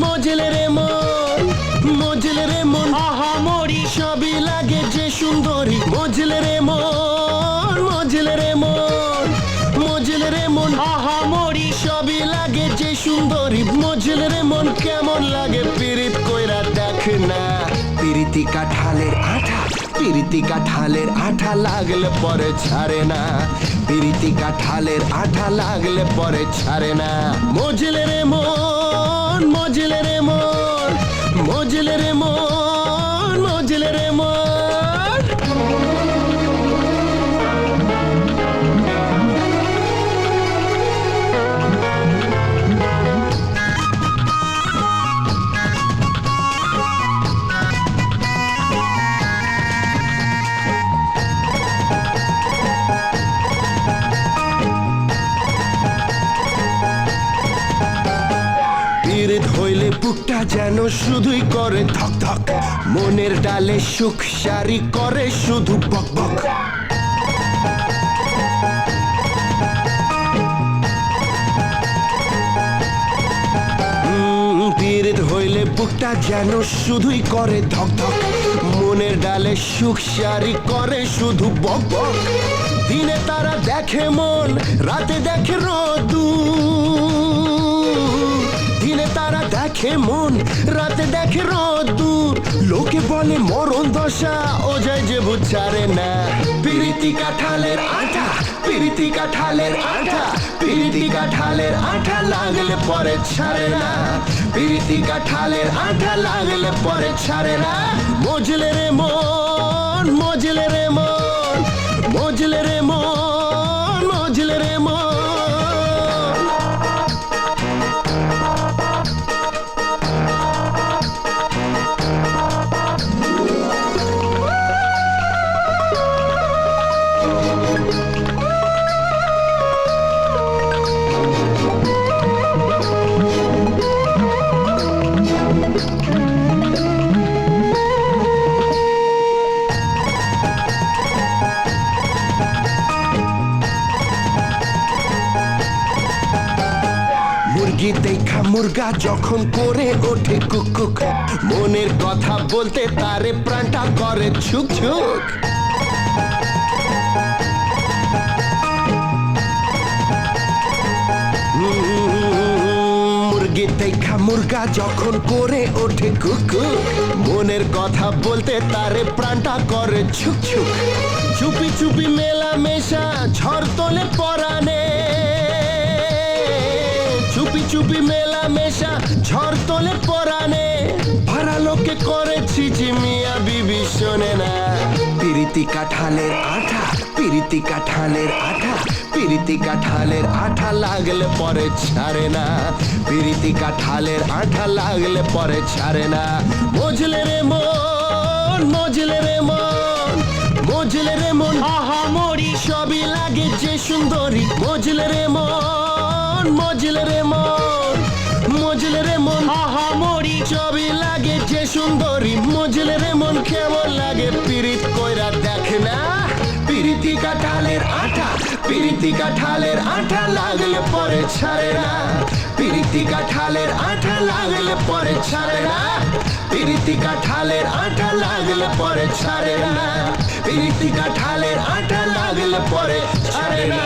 মজলে রে মন, মজলে রে মন, আহা মরি সবই লাগে যে সুন্দরী। মজলে রে মন, মজলে রে মন, মজলে রে মন, আহা মরি সবই লাগে যে সুন্দরী। মজলে রে মন, কেমন লাগে পিরিত কইরা দেখ না। পিরিতি কাঁঠালের আঠা, পিরিতি কাঁঠালের আঠা লাগলে পরে ছাড়ে না। পিরিতি কাঁঠালের আঠা লাগলে পরে ছাড়ে না। মজলে রে মন, মজলে রে মন, মজলে রে মন, মজলে রে মন। পিরিত হইলে বুকটা যেন শুধুই করে ধক ধক। মনের ডালে সুখ সারি করে শুধু বক বক। পিরিত হইলে বুকটা যেন শুধুই করে ধক ধক। মনের ডালে সুখ সারি করে শুধু বক বক। দিনে তারা দেখে মন, রাতে দেখে রোদ্দুর। দিনে তারা দেখে মন, রাতে দেখে রোদ্দুর। লোকে বলে মরণ দশা, ও যায় যে বুঝারে না। পিরিতি কাঁঠালের আঠা, পিরিতি কাঁঠালের আঠা, পিরিতি কাঁঠালের আঠা লাগলে পরে ছাড়ে না। পিরিতি কাঁঠালের আঠা লাগলে পরে ছাড়ে না। মজলে রে মন, মজলে রে মন, মজলে রে মন, মজলে রে মন। মুরগি দেখা মুরগা যখন করে ওঠে কুকুক। মনের কথা বলতে তারে প্রাণটা করে ছুক ছুক। মুরগি দেখা মুরগা যখন করে ওঠে কুকুক। মনের কথা বলতে তারে প্রাণটা করে ছুক ছুক। চুপি চুপি মেলা মেশা ঝড় তোলে পরাণে। চুপি চুপি মেলা মেশা ঝড় তোলে পরাণে। ভাড়া লোকে করেছি মিয়া বিবি শোনে না। পিরিতি কাঁঠালের আঠা, পিরিতি কাঁঠালের আঠা, পিরিতি কাঁঠালের আঠা লাগলে পরে ছাড়ে না। পিরিতি কাঁঠালের আঠা লাগলে পরে ছাড়ে না। মজলে রে মন, মজলে রে মন, মজলে রে মন, আহা মরি সবই লাগে যে সুন্দরী। মজলে রে মন, মজলে রে মন, মজলে রে মন, আহা মরি সবই লাগে যে সুন্দরী। মজলে রে মন, কেমন লাগে পিরিত কইরা দেখ না। পিরিতি কাঁঠালের আঠা, পিরিতি কাঁঠালের আঠা লাগলে পরে ছাড়ে না। পিরিতি কাঁঠালের আঠা লাগলে পরে ছাড়ে না। পিরিতি কাঁঠালের আঠা লাগলে পরে ছাড়ে না। পিরিতি কাঁঠালের আঠা লাগলে পরে ছাড়ে না।